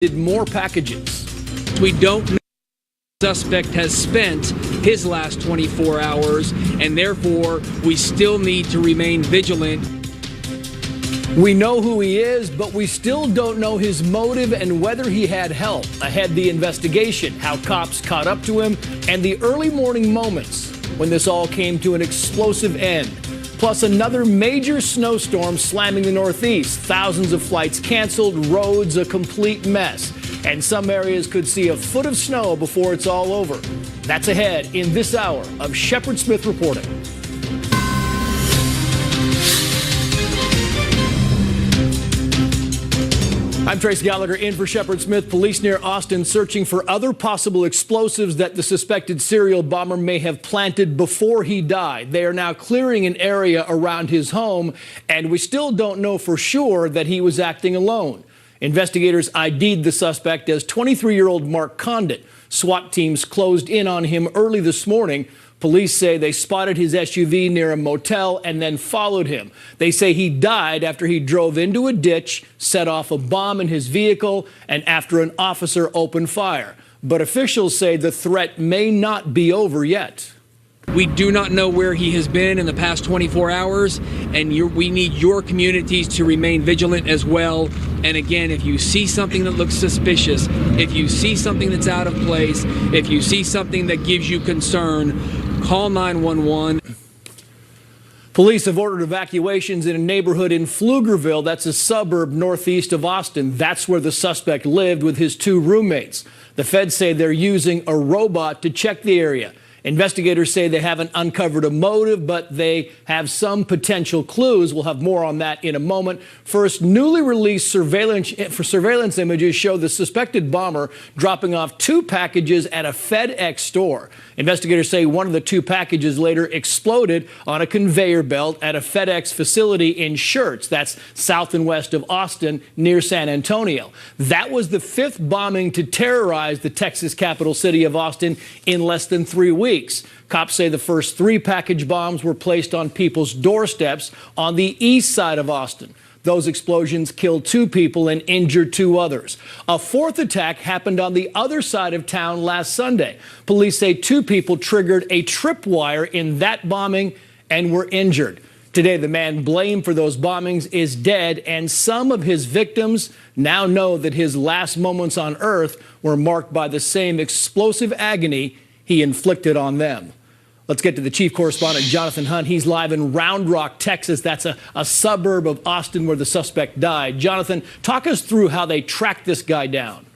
more packages. We don't know the suspect has spent his last 24 hours, and therefore we still need to remain vigilant. We know who he is, but we still don't know his motive and whether he had help. Ahead, the investigation, how cops caught up to him, and the early morning moments when this all came to an explosive end. Plus, another major snowstorm slamming the Northeast. Thousands of flights canceled, roads a complete mess. And some areas could see a foot of snow before it's all over. That's ahead in this hour of Shepard Smith reporting. I'm Trace Gallagher in for Shepard Smith. Police near Austin searching for other possible explosives that the suspected serial bomber may have planted before he died. They are now clearing an area around his home, and we still don't know for sure that he was acting alone. Investigators ID'd the suspect as 23-year-old Mark Condit. SWAT teams closed in on him early this morning. Police say they spotted his SUV near a motel and then followed him. They say he died after he drove into a ditch, set off a bomb in his vehicle, and after an officer opened fire. But officials say the threat may not be over yet. We do not know where he has been in the past 24 hours, and we need your communities to remain vigilant as well. And again, if you see something that looks suspicious, if you see something that's out of place, if you see something that gives you concern, call 911. Police have ordered evacuations in a neighborhood in Pflugerville. That's a suburb northeast of Austin. That's where the suspect lived with his two roommates. The feds say they're using a robot to check the area. Investigators say they haven't uncovered a motive, but they have some potential clues. We'll have more on that in a moment. First, newly released surveillance images show the suspected bomber dropping off two packages at a FedEx store. Investigators say one of the two packages later exploded on a conveyor belt at a FedEx facility in Schertz. That's south and west of Austin near San Antonio. That was the fifth bombing to terrorize the Texas capital city of Austin in less than 3 weeks. Cops say the first three package bombs were placed on people's doorsteps on the east side of Austin. Those explosions killed 2 people and injured 2 others. A fourth attack happened on the other side of town last Sunday. Police say 2 people triggered a tripwire in that bombing and were injured. Today, the man blamed for those bombings is dead, and some of his victims now know that his last moments on Earth were marked by the same explosive agony he inflicted on them. Let's get to the chief correspondent, Jonathan Hunt. He's live in Round Rock, Texas. That's a suburb of Austin where the suspect died. Jonathan, talk us through how they tracked this guy down.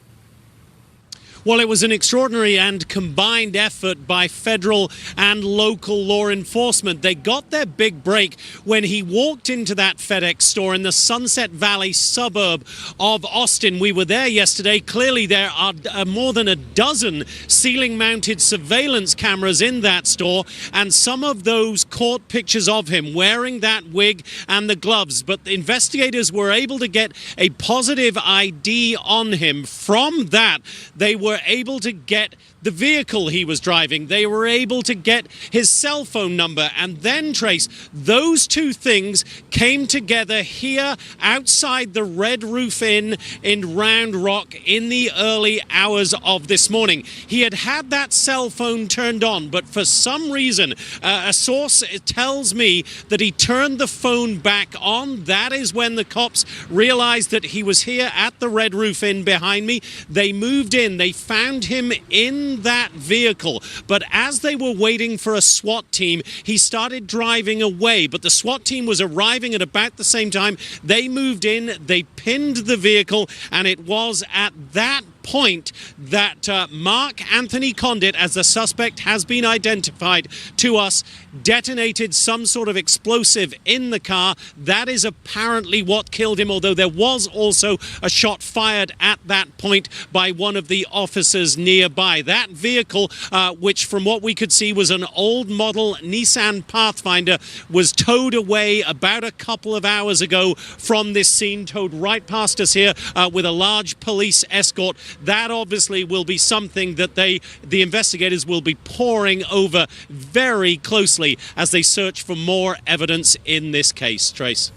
Well, it was an extraordinary and combined effort by federal and local law enforcement. They got their big break when he walked into that FedEx store in the Sunset Valley suburb of Austin. We were there yesterday. Clearly, there are more than a dozen ceiling-mounted surveillance cameras in that store, and some of those caught pictures of him wearing that wig and the gloves. But the investigators were able to get a positive ID on him. From that, they were able to get the vehicle he was driving. They were able to get his cell phone number. And then, Trace, those two things came together here outside the Red Roof Inn in Round Rock in the early hours of this morning. He had had that cell phone turned on, but for some reason, a source tells me that he turned the phone back on. That is when the cops realized that he was here at the Red Roof Inn behind me. They moved in. They found him in that vehicle. But as they were waiting for a SWAT team, he started driving away. But the SWAT team was arriving at about the same time. They moved in, they pinned the vehicle, and it was at that point that Mark Anthony Condit, as the suspect has been identified to us, detonated some sort of explosive in the car. That is apparently what killed him, although there was also a shot fired at that point by one of the officers nearby. That vehicle, which from what we could see was an old model Nissan Pathfinder, was towed away about a couple of hours ago from this scene, towed right past us here with a large police escort. That obviously will be something that the investigators will be poring over very closely as they search for more evidence in this case, Trace.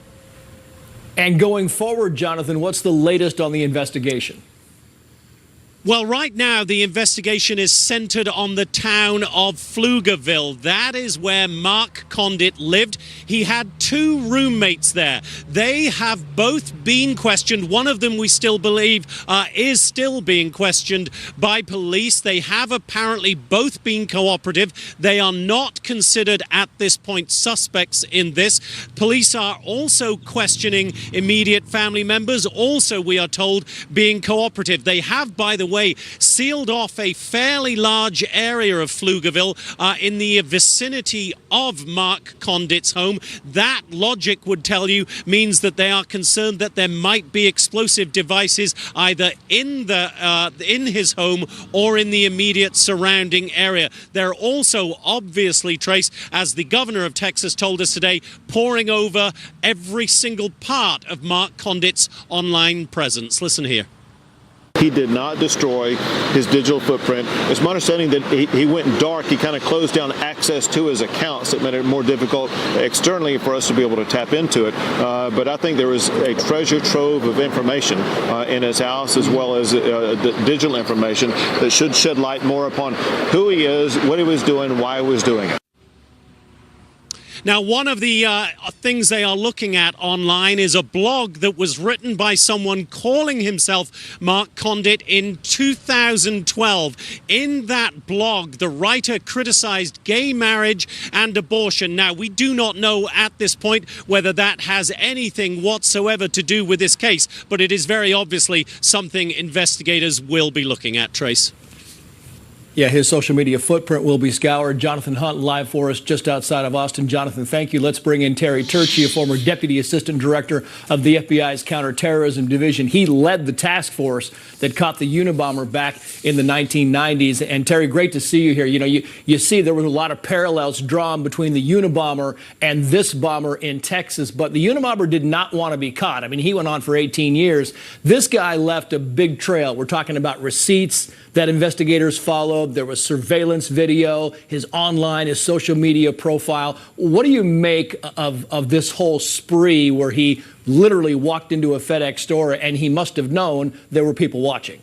And going forward, Jonathan, what's the latest on the investigation? Well, right now, the investigation is centered on the town of Pflugerville. That is where Mark Condit lived. He had 2 roommates there. They have both been questioned. One of them, we still believe, is still being questioned by police. They have apparently both been cooperative. They are not considered at this point suspects in this. Police are also questioning immediate family members, also, we are told, being cooperative. They have, by the way, sealed off a fairly large area of Pflugerville in the vicinity of Mark Condit's home. That logic would tell you means that they are concerned that there might be explosive devices either in his home or in the immediate surrounding area. They're also obviously, Trace, as the governor of Texas told us today, poring over every single part of Mark Condit's online presence. Listen here. He did not destroy his digital footprint. It's my understanding that he went dark. He kind of closed down access to his accounts. That made it more difficult externally for us to be able to tap into it. But I think there was a treasure trove of information in his house, as well as digital information that should shed light more upon who he is, what he was doing, why he was doing it. Now, one of the things they are looking at online is a blog that was written by someone calling himself Mark Condit in 2012. In that blog, the writer criticized gay marriage and abortion. Now, we do not know at this point whether that has anything whatsoever to do with this case, but it is very obviously something investigators will be looking at, Trace. Yeah, his social media footprint will be scoured. Jonathan Hunt live for us just outside of Austin. Jonathan, thank you. Let's bring in Terry Turchi, a former Deputy Assistant Director of the FBI's Counterterrorism Division. He led the task force that caught the Unabomber back in the 1990s. And Terry, great to see you here. You know, you see there was a lot of parallels drawn between the Unabomber and this bomber in Texas. But the Unabomber did not want to be caught. I mean, he went on for 18 years. This guy left a big trail. We're talking about receipts that investigators followed. There was surveillance video, his online, his social media profile. What do you make of this whole spree where he literally walked into a FedEx store and he must have known there were people watching?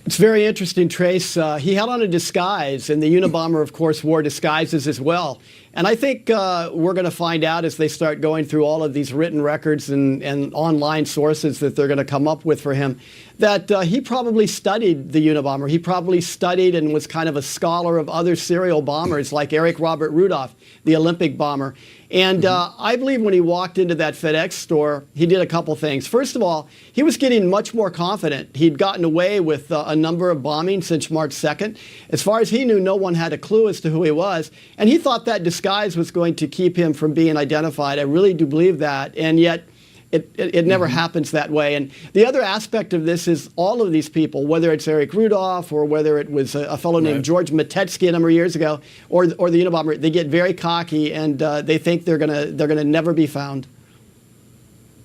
It's very interesting, Trace. He had on a disguise, and the Unabomber, of course, wore disguises as well. And I think we're going to find out as they start going through all of these written records and online sources that they're going to come up with for him, that he probably studied the Unabomber. He probably studied and was kind of a scholar of other serial bombers like Eric Robert Rudolph, the Olympic bomber. And I believe when he walked into that FedEx store, he did a couple things. First of all, he was getting much more confident. He'd gotten away with a number of bombings since March 2nd. As far as he knew, no one had a clue as to who he was. And he thought that disguise was going to keep him from being identified. I really do believe that. And yet, it never happens that way. And the other aspect of this is all of these people, whether it's Eric Rudolph or whether it was a fellow named George Matetsky a number of years ago, or the Unabomber, they get very cocky and they think they're gonna never be found.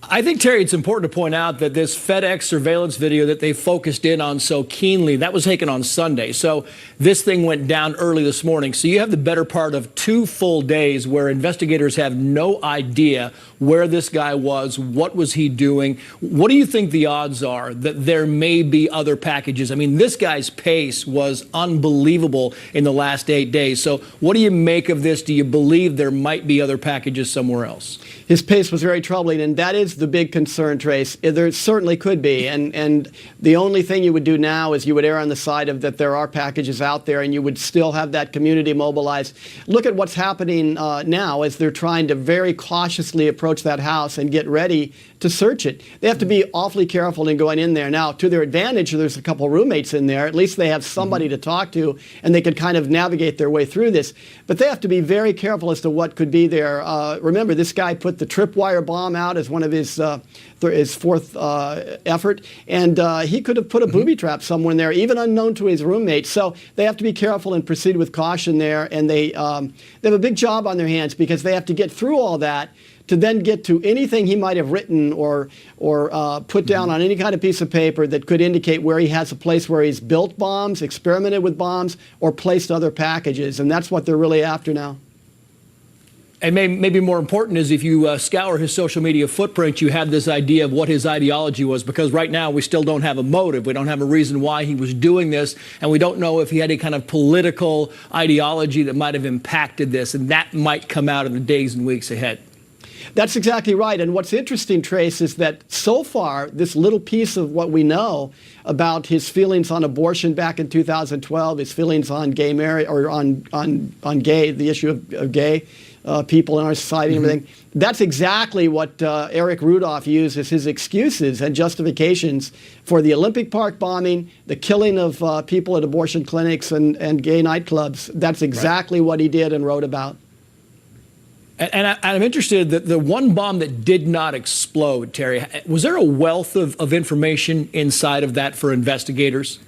I think, Terry, it's important to point out that this FedEx surveillance video that they focused in on so keenly, that was taken on Sunday. So this thing went down early this morning. So you have the better part of 2 full days where investigators have no idea where this guy was, what was he doing. What do you think the odds are that there may be other packages? I mean, this guy's pace was unbelievable in the last 8 days. So what do you make of this? Do you believe there might be other packages somewhere else? His pace was very troubling, and that is the big concern, Trace. There certainly could be, and the only thing you would do now is you would err on the side of that there are packages out there, and you would still have that community mobilized. Look at what's happening now as they're trying to very cautiously approach that house and get ready to search it. They have to be awfully careful in going in there. Now, to their advantage, there's a couple roommates in there. At least they have somebody to talk to, and they could kind of navigate their way through this. But they have to be very careful as to what could be there. Remember, this guy put the tripwire bomb out as one of his fourth effort, and he could have put a booby trap somewhere in there, even unknown to his roommates. So they have to be careful and proceed with caution there, and they have a big job on their hands because they have to get through all that to then get to anything he might have written or put down on any kind of piece of paper that could indicate where he has a place where he's built bombs, experimented with bombs, or placed other packages, and that's what they're really after now. And maybe more important is if you scour his social media footprint, you have this idea of what his ideology was, because right now we still don't have a motive. We don't have a reason why he was doing this, and we don't know if he had any kind of political ideology that might have impacted this, and that might come out in the days and weeks ahead. That's exactly right. And what's interesting, Trace, is that so far, this little piece of what we know about his feelings on abortion back in 2012, his feelings on gay marriage, or on gay, the issue of gay people in our society and everything, that's exactly what Eric Rudolph used as his excuses and justifications for the Olympic Park bombing, the killing of people at abortion clinics and gay nightclubs. That's exactly what he did and wrote about. And I'm interested that the one bomb that did not explode, Terry, was there a wealth of information inside of that for investigators?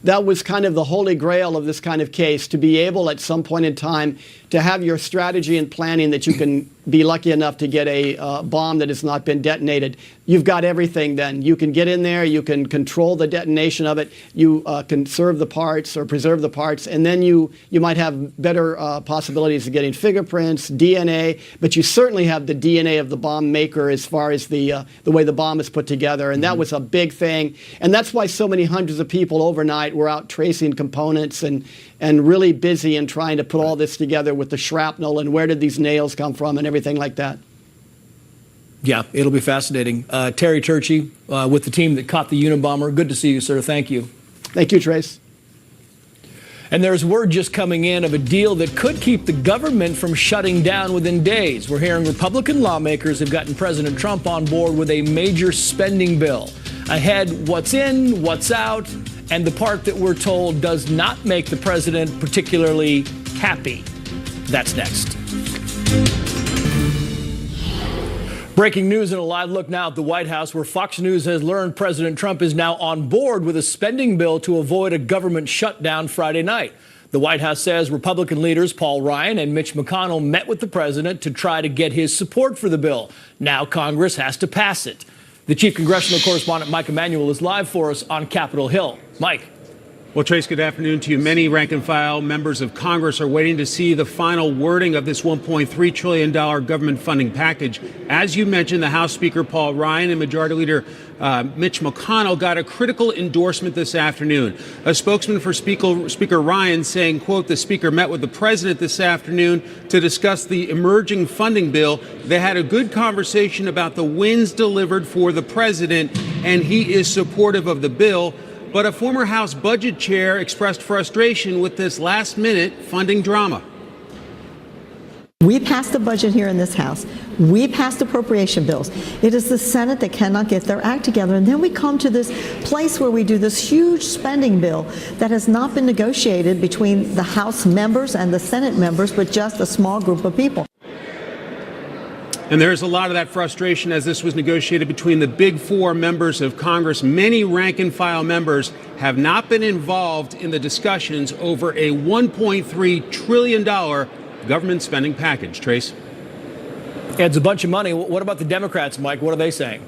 That was kind of the holy grail of this kind of case, to be able at some point in time to have your strategy and planning that you can be lucky enough to get a bomb that has not been detonated. You've got everything then. You can get in there, you can control the detonation of it, you conserve the parts or preserve the parts, and then you might have better possibilities of getting fingerprints, DNA, but you certainly have the DNA of the bomb maker as far as the way the bomb is put together, and that was a big thing. And that's why so many hundreds of people overnight were out tracing components and really busy in trying to put all this together with the shrapnel and where did these nails come from and everything like that. Yeah, it'll be fascinating. Terry Turchi with the team that caught the Unabomber. Good to see you, sir. Thank you. Thank you, Trace. And there's word just coming in of a deal that could keep the government from shutting down within days. We're hearing Republican lawmakers have gotten President Trump on board with a major spending bill. Ahead, what's in, what's out, and the part that we're told does not make the president particularly happy. That's next. Breaking news and a live look now at the White House, where Fox News has learned President Trump is now on board with a spending bill to avoid a government shutdown Friday night. The White House says Republican leaders Paul Ryan and Mitch McConnell met with the president to try to get his support for the bill. Now Congress has to pass it. The chief congressional correspondent, Mike Emanuel, is live for us on Capitol Hill. Mike. Well, Trace, good afternoon to you. Many rank-and-file members of Congress are waiting to see the final wording of this $1.3 trillion government funding package. As you mentioned, the House Speaker Paul Ryan and Majority Leader Mitch McConnell got a critical endorsement this afternoon. A spokesman for Speaker Ryan saying, quote, the Speaker met with the President this afternoon to discuss the emerging funding bill. They had a good conversation about the wins delivered for the President, and he is supportive of the bill. But a former House budget chair expressed frustration with this last-minute funding drama. We passed a budget here in this House. We passed appropriation bills. It is the Senate that cannot get their act together. And then we come to this place where we do this huge spending bill that has not been negotiated between the House members and the Senate members, but just a small group of people. And there's a lot of that frustration as this was negotiated between the big four members of Congress. Many rank-and-file members have not been involved in the discussions over a $1.3 trillion government spending package. Trace? Adds a bunch of money. What about the Democrats, Mike? What are they saying?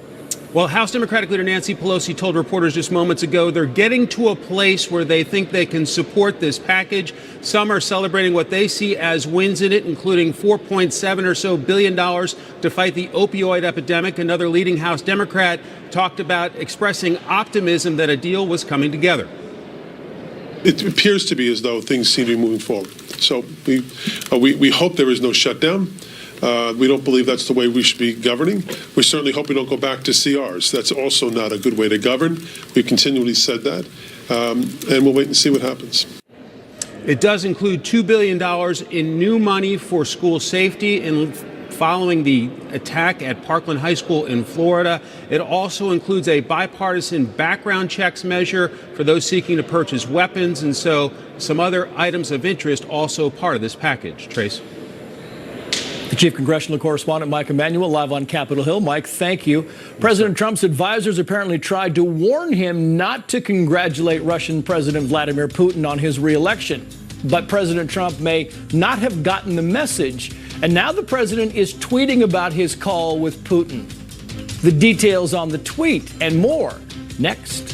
Well, House Democratic Leader Nancy Pelosi told reporters just moments ago they're getting to a place where they think they can support this package. Some are celebrating what they see as wins in it, including $4.7 or so billion to fight the opioid epidemic. Another leading House Democrat talked about expressing optimism that a deal was coming together. It appears to be as though things seem to be moving forward. So we hope there is no shutdown. We don't believe that's the way we should be governing. We certainly hope we don't go back to CRs. That's also not a good way to govern. We've continually said that, and we'll wait and see what happens. It does include $2 billion in new money for school safety and following the attack at Parkland High School in Florida. It also includes a bipartisan background checks measure for those seeking to purchase weapons, and so some other items of interest also part of this package. Trace? The chief congressional correspondent, Mike Emanuel, live on Capitol Hill. Mike, thank you. President Trump's advisors apparently tried to warn him not to congratulate Russian President Vladimir Putin on his re-election. But President Trump may not have gotten the message. And now the president is tweeting about his call with Putin. The details on the tweet and more next.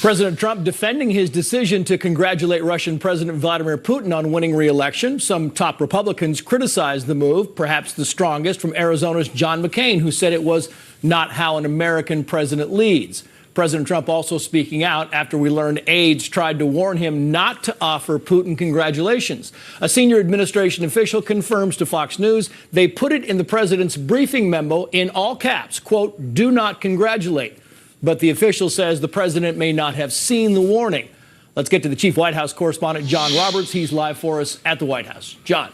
President Trump defending his decision to congratulate Russian President Vladimir Putin on winning re-election. Some top Republicans criticized the move, perhaps the strongest from Arizona's John McCain, who said it was not how an American president leads. President Trump also speaking out after we learned aides tried to warn him not to offer Putin congratulations. A senior administration official confirms to Fox News they put it in the president's briefing memo in all caps, quote, "do not congratulate." But the official says the president may not have seen the warning. Let's get to the chief White House correspondent, John Roberts. He's live for us at the White House. John.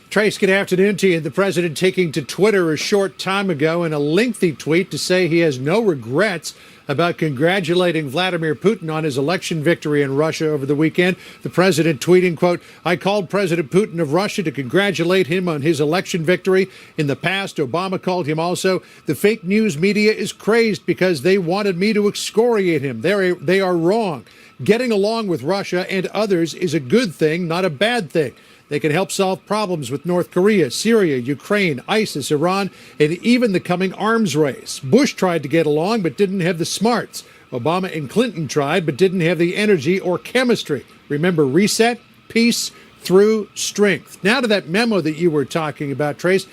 Trace, good afternoon to you. The president taking to Twitter a short time ago in a lengthy tweet to say he has no regrets about congratulating Vladimir Putin on his election victory in Russia over the weekend. The president tweeting, quote, "I called President Putin of Russia to congratulate him on his election victory. In the past, Obama called him also. The fake news media is crazed because they wanted me to excoriate him. They are wrong. Getting along with Russia and others is a good thing, not a bad thing. They can help solve problems with North Korea, Syria, Ukraine, ISIS, Iran, and even the coming arms race. Bush tried to get along but didn't have the smarts. Obama and Clinton tried but didn't have the energy or chemistry. Remember, reset, peace through strength." Now to that memo that you were talking about, Trace.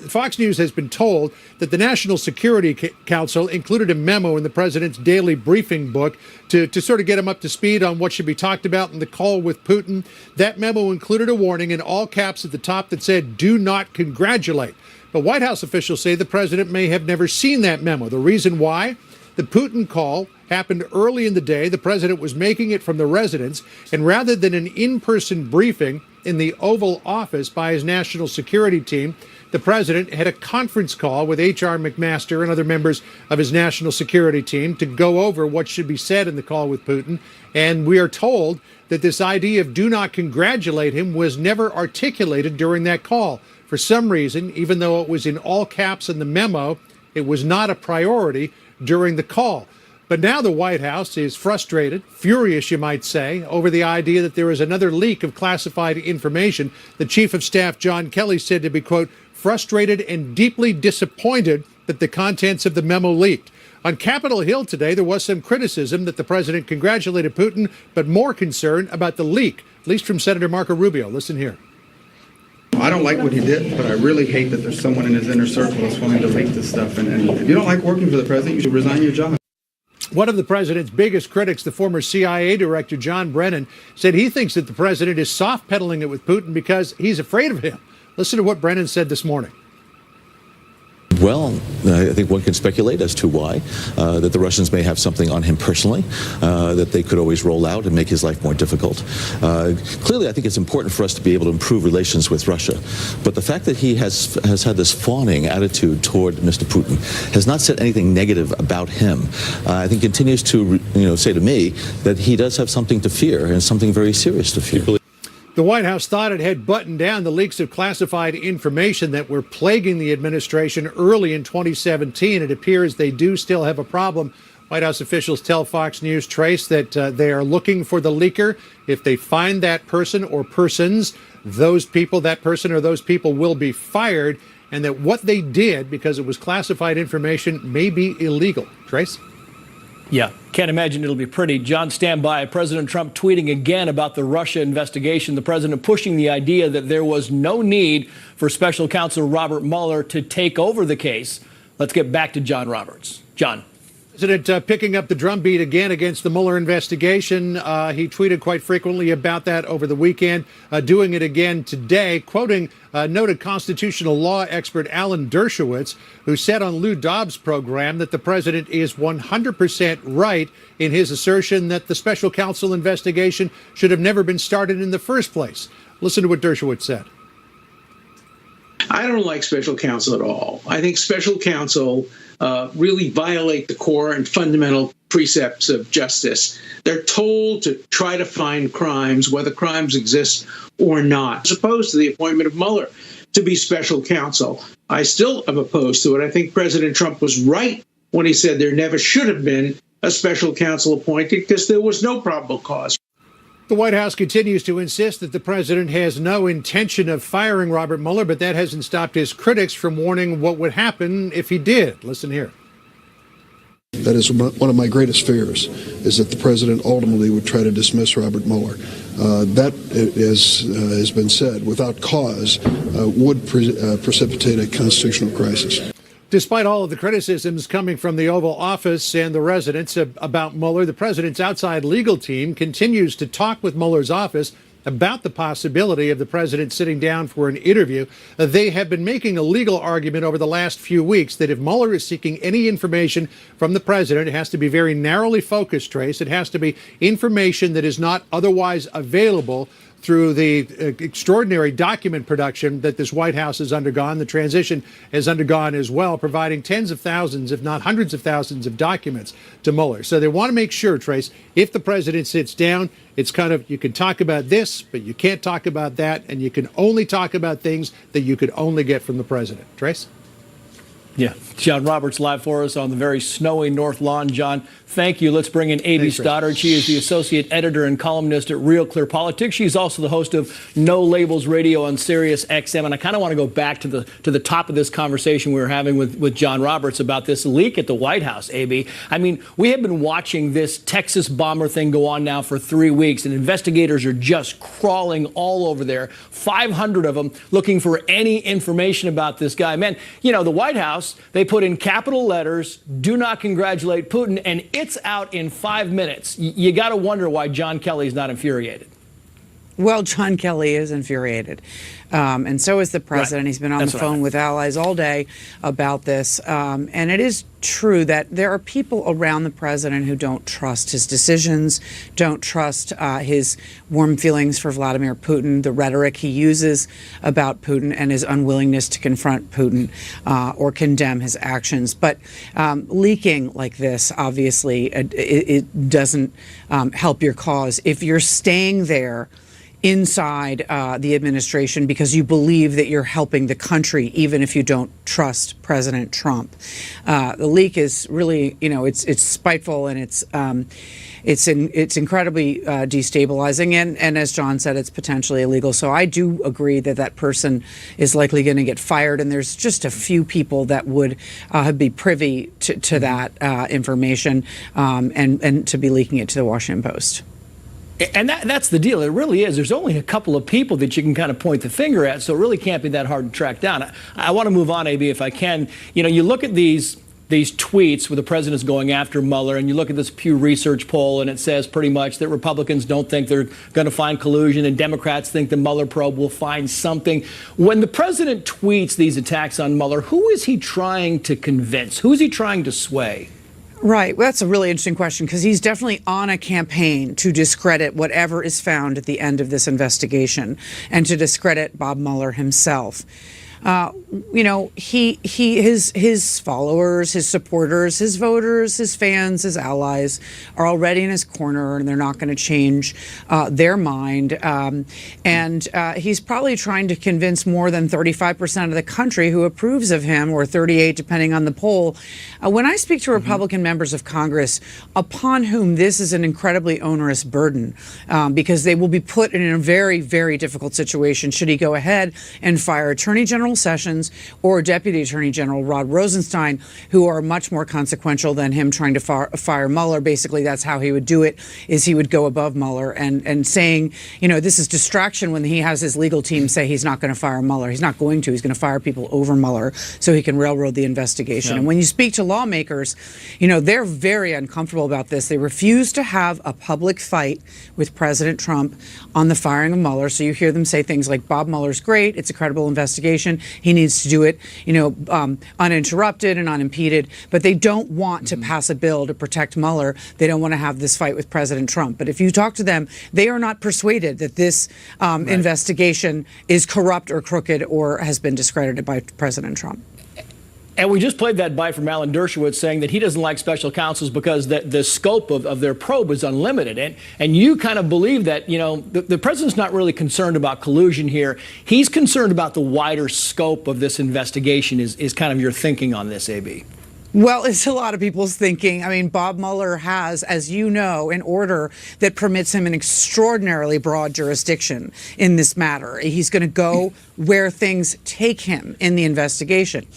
Fox News has been told that the National Security Council included a memo in the president's daily briefing book to sort of get him up to speed on what should be talked about in the call with Putin. That memo included a warning in all caps at the top that said, "do not congratulate." But White House officials say the president may have never seen that memo. The reason why? The Putin call happened early in the day. The president was making it from the residence, and rather than an in-person briefing in the Oval Office by his national security team, the president had a conference call with H.R. McMaster and other members of his national security team to go over what should be said in the call with Putin. And we are told that this idea of "do not congratulate him" was never articulated during that call. For some reason, even though it was in all caps in the memo, it was not a priority during the call. But now the White House is frustrated, furious, you might say, over the idea that there is another leak of classified information. The Chief of Staff, John Kelly, said to be, quote, "frustrated and deeply disappointed that the contents of the memo leaked." On Capitol Hill today, there was some criticism that the president congratulated Putin, but more concern about the leak, at least from Senator Marco Rubio. Listen here. I don't like what he did, but I really hate that there's someone in his inner circle that's willing to leak this stuff. And if you don't like working for the president, you should resign your job. One of the president's biggest critics, the former CIA director John Brennan, said he thinks that the president is soft-pedaling it with Putin because he's afraid of him. Listen to what Brennan said this morning. Well, I think one can speculate as to why, that the Russians may have something on him personally, that they could always roll out and make his life more difficult. Clearly, I think it's important for us to be able to improve relations with Russia. But the fact that he has had this fawning attitude toward Mr. Putin has not said anything negative about him. I think continues to say to me that he does have something to fear and something very serious to fear. The White House thought it had buttoned down the leaks of classified information that were plaguing the administration early in 2017. It appears they do still have a problem. White House officials tell Fox News, Trace, that they are looking for the leaker. If they find that person or persons, that person or those people will be fired, and that what they did, because it was classified information, may be illegal. Trace? Yeah, can't imagine it'll be pretty. John, stand by. President Trump tweeting again about the Russia investigation. The president pushing the idea that there was no need for special counsel Robert Mueller to take over the case. Let's get back to John Roberts. John. President picking up the drumbeat again against the Mueller investigation. He tweeted quite frequently about that over the weekend, doing it again today, quoting noted constitutional law expert Alan Dershowitz, who said on Lou Dobbs' program that the president is 100% right in his assertion that the special counsel investigation should have never been started in the first place. Listen to what Dershowitz said. I don't like special counsel at all. I think special counsel really violate the core and fundamental precepts of justice. They're told to try to find crimes, whether crimes exist or not, as opposed to the appointment of Mueller to be special counsel. I still am opposed to it. I think President Trump was right when he said there never should have been a special counsel appointed because there was no probable cause. The White House continues to insist that the president has no intention of firing Robert Mueller, but that hasn't stopped his critics from warning what would happen if he did. Listen here. That is one of my greatest fears, is that the president ultimately would try to dismiss Robert Mueller. That, as has been said, without cause, would precipitate a constitutional crisis. Despite all of the criticisms coming from the Oval Office and the residents about Mueller, the president's outside legal team continues to talk with Mueller's office about the possibility of the president sitting down for an interview. They have been making a legal argument over the last few weeks that if Mueller is seeking any information from the president, it has to be very narrowly focused, Trace. It has to be information that is not otherwise available through the extraordinary document production that this White House has undergone. The transition has undergone as well, providing tens of thousands, if not hundreds of thousands of documents to Mueller. So they want to make sure, Trace, if the president sits down, it's kind of, you can talk about this, but you can't talk about that, and you can only talk about things that you could only get from the president. Trace? Yeah. John Roberts live for us on the very snowy North Lawn. John, thank you. Let's bring in A.B. Stoddard. She is the associate editor and columnist at Real Clear Politics. She's also the host of No Labels Radio on Sirius XM. And I kind of want to go back to the top of this conversation we were having with John Roberts about this leak at the White House, A.B. I mean, we have been watching this Texas bomber thing go on now for 3 weeks, and investigators are just crawling all over there, 500 of them, looking for any information about this guy. Man, you know, the White House, they put in capital letters, "Do not congratulate Putin," and it's out in 5 minutes. You got to wonder why John Kelly's not infuriated. Well, John Kelly is infuriated, and so is the president. Right. He's been on the phone with allies all day about this, and it is true that there are people around the president who don't trust his decisions, don't trust his warm feelings for Vladimir Putin, the rhetoric he uses about Putin, and his unwillingness to confront Putin or condemn his actions. But leaking like this, obviously, it doesn't help your cause. If you're staying there inside the administration because you believe that you're helping the country, even if you don't trust President Trump. The leak is really, you know, it's spiteful, and it's incredibly destabilizing, and as John said, it's potentially illegal. So I do agree that that person is likely going to get fired, and there's just a few people that would be privy to that information and to be leaking it to the Washington Post. And that's the deal. It really is. There's only a couple of people that you can kind of point the finger at, so it really can't be that hard to track down. I want to move on, AB, if I can. You know, you look at these tweets where the president's going after Mueller, and you look at this Pew Research poll, and it says pretty much that Republicans don't think they're going to find collusion, and Democrats think the Mueller probe will find something. When the president tweets these attacks on Mueller, who is he trying to convince? Who is he trying to sway? Right. Well, that's a really interesting question, because he's definitely on a campaign to discredit whatever is found at the end of this investigation and to discredit Bob Mueller himself. You know, his followers, his supporters, his voters, his fans, his allies are already in his corner, and they're not going to change their mind. And he's probably trying to convince more than 35% of the country who approves of him, or 38, depending on the poll. When I speak to Republican members of Congress, upon whom this is an incredibly onerous burden, because they will be put in a very, very difficult situation should he go ahead and fire Attorney General Sessions or Deputy Attorney General Rod Rosenstein, who are much more consequential than him trying to fire Mueller. Basically, that's how he would do it, is he would go above Mueller and saying, you know, this is distraction when he has his legal team say he's not going to fire Mueller. He's not going to. He's going to fire people over Mueller so he can railroad the investigation. Yeah. And when you speak to lawmakers, you know, they're very uncomfortable about this. They refuse to have a public fight with President Trump on the firing of Mueller. So you hear them say things like, Bob Mueller's great. It's a credible investigation. He needs to do it, you know, uninterrupted and unimpeded. But they don't want to pass a bill to protect Mueller. They don't want to have this fight with President Trump. But if you talk to them, they are not persuaded that this investigation is corrupt or crooked or has been discredited by President Trump. And we just played that bite from Alan Dershowitz saying that he doesn't like special counsels because the scope of their probe is unlimited. And you kind of believe that, you know, the president's not really concerned about collusion here. He's concerned about the wider scope of this investigation is kind of your thinking on this, AB. Well, it's a lot of people's thinking. I mean, Bob Mueller has, as you know, an order that permits him an extraordinarily broad jurisdiction in this matter. He's going to go where things take him in the investigation.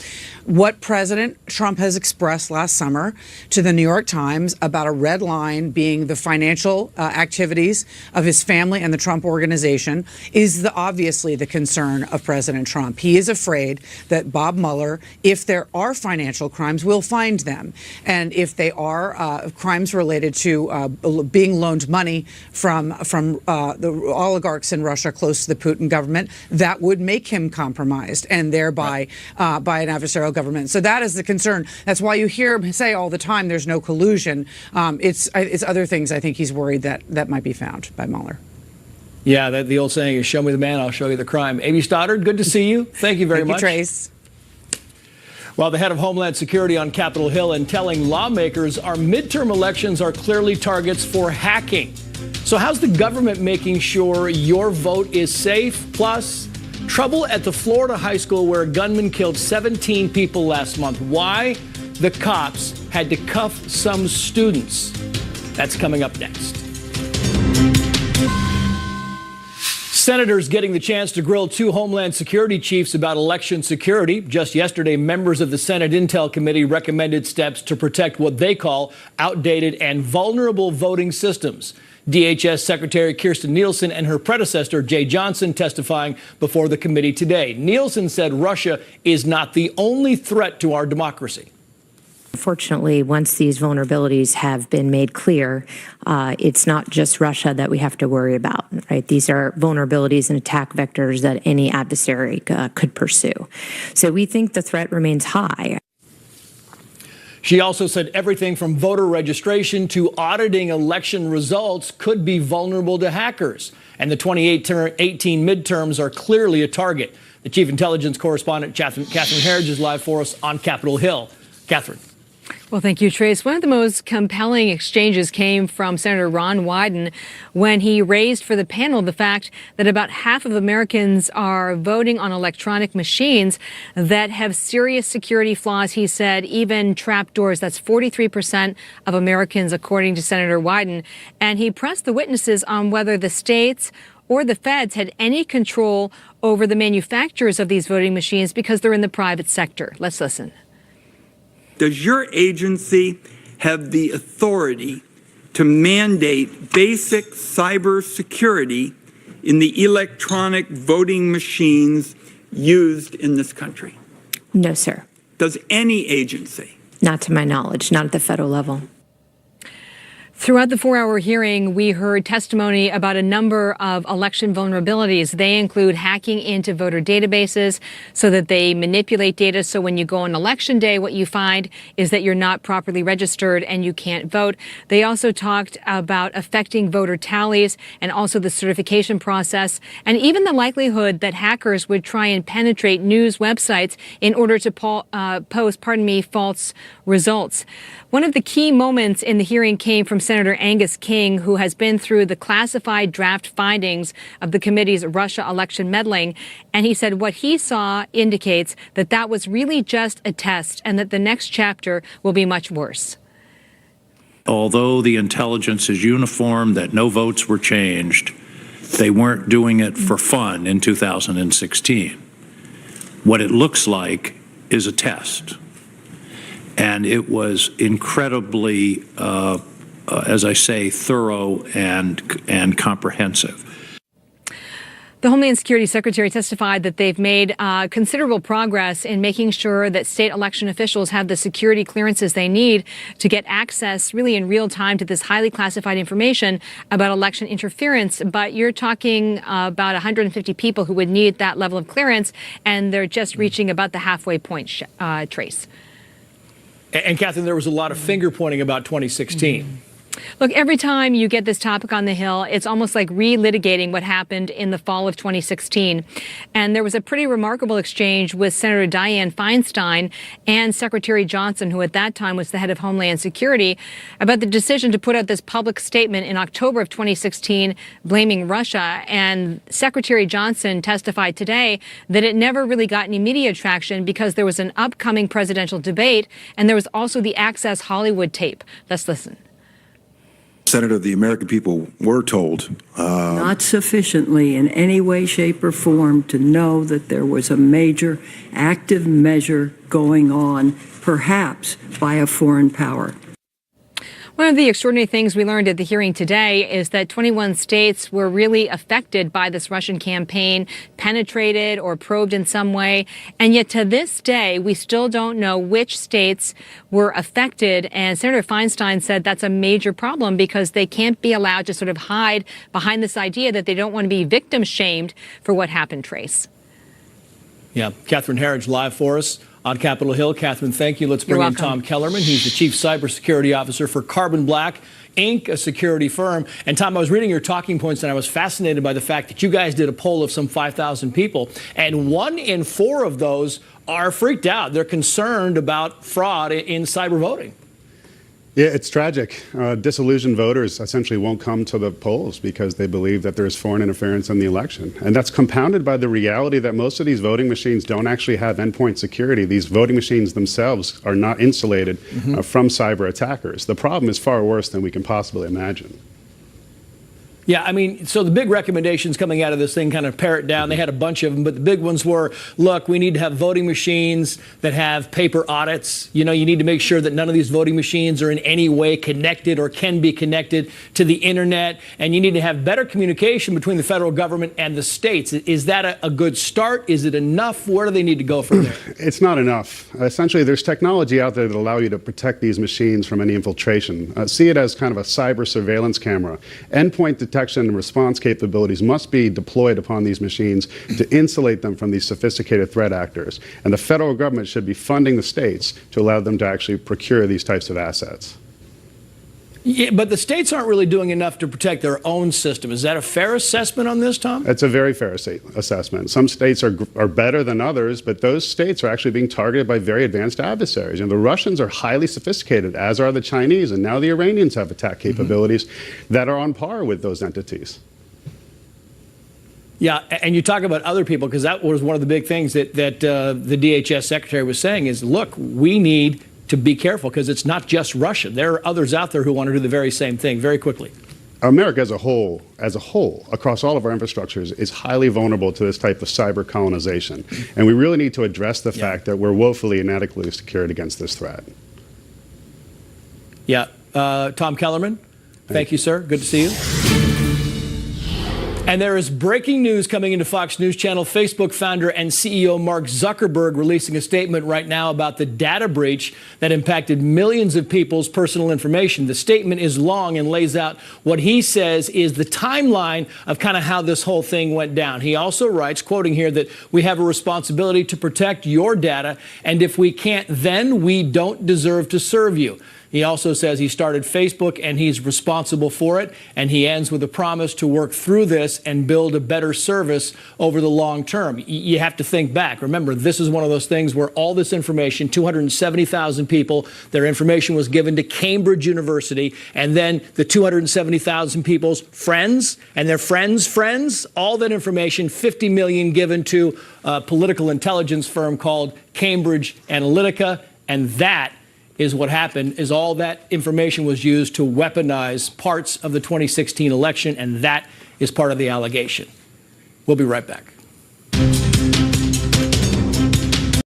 what President Trump has expressed last summer to the New York Times about a red line being the financial activities of his family and the Trump organization is obviously the concern of President Trump. He is afraid that Bob Mueller, if there are financial crimes, will find them. And if they are crimes related to being loaned money from the oligarchs in Russia close to the Putin government, that would make him compromised and thereby by an adversarial government. So that is the concern. That's why you hear him say all the time there's no collusion. It's other things I think he's worried that might be found by Mueller. Yeah, the old saying is, show me the man, I'll show you the crime. Amy Stoddard, good to see you. Thank you very much. Thank you, Trace. While the head of Homeland Security on Capitol Hill and telling lawmakers our midterm elections are clearly targets for hacking. So how's the government making sure your vote is safe? Plus, trouble at the Florida high school where a gunman killed 17 people last month. Why the cops had to cuff some students. That's coming up next. Senators getting the chance to grill two Homeland Security chiefs about election security. Just yesterday, members of the Senate Intel Committee recommended steps to protect what they call outdated and vulnerable voting systems. DHS Secretary Kirstjen Nielsen and her predecessor, Jay Johnson, testifying before the committee today. Nielsen said Russia is not the only threat to our democracy. Fortunately, once these vulnerabilities have been made clear, it's not just Russia that we have to worry about, right? These are vulnerabilities and attack vectors that any adversary could pursue. So we think the threat remains high. She also said everything from voter registration to auditing election results could be vulnerable to hackers. And the 2018 midterms are clearly a target. The chief intelligence correspondent, Catherine Herridge, is live for us on Capitol Hill. Catherine. Well, thank you, Trace. One of the most compelling exchanges came from Senator Ron Wyden when he raised for the panel the fact that about half of Americans are voting on electronic machines that have serious security flaws. He said even trapdoors. That's 43% of Americans, according to Senator Wyden. And he pressed the witnesses on whether the states or the feds had any control over the manufacturers of these voting machines because they're in the private sector. Let's listen. Does your agency have the authority to mandate basic cybersecurity in the electronic voting machines used in this country? No, sir. Does any agency? Not to my knowledge, not at the federal level. Throughout the 4-hour hearing, we heard testimony about a number of election vulnerabilities. They include hacking into voter databases so that they manipulate data. So when you go on election day, what you find is that you're not properly registered and you can't vote. They also talked about affecting voter tallies and also the certification process, and even the likelihood that hackers would try and penetrate news websites in order to post, false results. One of the key moments in the hearing came from Senator Angus King, who has been through the classified draft findings of the committee's Russia election meddling. And he said what he saw indicates that that was really just a test and that the next chapter will be much worse. Although the intelligence is uniform that no votes were changed, they weren't doing it for fun in 2016. What it looks like is a test. And it was incredibly, as I say, thorough and comprehensive. The Homeland Security Secretary testified that they've made considerable progress in making sure that state election officials have the security clearances they need to get access really in real time to this highly classified information about election interference. But you're talking about 150 people who would need that level of clearance, and they're just reaching about the halfway point, Trace. And Catherine, there was a lot of finger pointing about 2016. Look, every time you get this topic on the Hill, it's almost like relitigating what happened in the fall of 2016. And there was a pretty remarkable exchange with Senator Dianne Feinstein and Secretary Johnson, who at that time was the head of Homeland Security, about the decision to put out this public statement in October of 2016 blaming Russia. And Secretary Johnson testified today that it never really got any media traction because there was an upcoming presidential debate and there was also the Access Hollywood tape. Let's listen. Senator, the American people were told. Not sufficiently in any way, shape, or form to know that there was a major active measure going on, perhaps by a foreign power. One of the extraordinary things we learned at the hearing today is that 21 states were really affected by this Russian campaign, penetrated or probed in some way. And yet to this day, we still don't know which states were affected. And Senator Feinstein said that's a major problem because they can't be allowed to sort of hide behind this idea that they don't want to be victim shamed for what happened, Trace. Yeah, Catherine Herridge live for us on Capitol Hill. Catherine, thank you. Let's bring in Tom Kellerman. He's the Chief Cybersecurity Officer for Carbon Black, Inc., a security firm. And Tom, I was reading your talking points, and I was fascinated by the fact that you guys did a poll of some 5,000 people, and 1 in 4 of those are freaked out. They're concerned about fraud in cyber voting. Yeah, it's tragic. Disillusioned voters essentially won't come to the polls because they believe that there's foreign interference in the election. And that's compounded by the reality that most of these voting machines don't actually have endpoint security. These voting machines themselves are not insulated from cyber attackers. The problem is far worse than we can possibly imagine. Yeah, I mean, so the big recommendations coming out of this thing kind of pare it down. They had a bunch of them, but the big ones were, look, we need to have voting machines that have paper audits. You know, you need to make sure that none of these voting machines are in any way connected or can be connected to the internet. And you need to have better communication between the federal government and the states. Is that a good start? Is it enough? Where do they need to go from there? It's not enough. Essentially, there's technology out there that allow you to protect these machines from any infiltration. See it as kind of a cyber surveillance camera. Endpoint detection and response capabilities must be deployed upon these machines to insulate them from these sophisticated threat actors. And the federal government should be funding the states to allow them to actually procure these types of assets. Yeah, but the states aren't really doing enough to protect their own system. Is that a fair assessment on this, Tom? It's a very fair assessment. Some states are better than others, but those states are actually being targeted by very advanced adversaries. And the Russians are highly sophisticated, as are the Chinese, and now the Iranians have attack capabilities that are on par with those entities. Yeah, and you talk about other people, because that was one of the big things that the DHS secretary was saying is, look, we need to be careful because it's not just Russia. There are others out there who want to do the very same thing very quickly. America as a whole, across all of our infrastructures, is highly vulnerable to this type of cyber colonization. And we really need to address the fact that we're woefully inadequately secured against this threat. Yeah. Tom Kellerman, thank you, sir. Good to see you. And there is breaking news coming into Fox News Channel. Facebook founder and CEO Mark Zuckerberg releasing a statement right now about the data breach that impacted millions of people's personal information. The statement is long and lays out what he says is the timeline of kind of how this whole thing went down. He also writes, quoting here, that we have a responsibility to protect your data, and if we can't, then we don't deserve to serve you. He also says he started Facebook and he's responsible for it. And he ends with a promise to work through this and build a better service over the long term. You have to think back. Remember, this is one of those things where all this information, 270,000 people, their information was given to Cambridge University. And then the 270,000 people's friends and their friends' friends, all that information, 50 million given to a political intelligence firm called Cambridge Analytica. And that is what happened, is all that information was used to weaponize parts of the 2016 election, and that is part of the allegation. We'll be right back.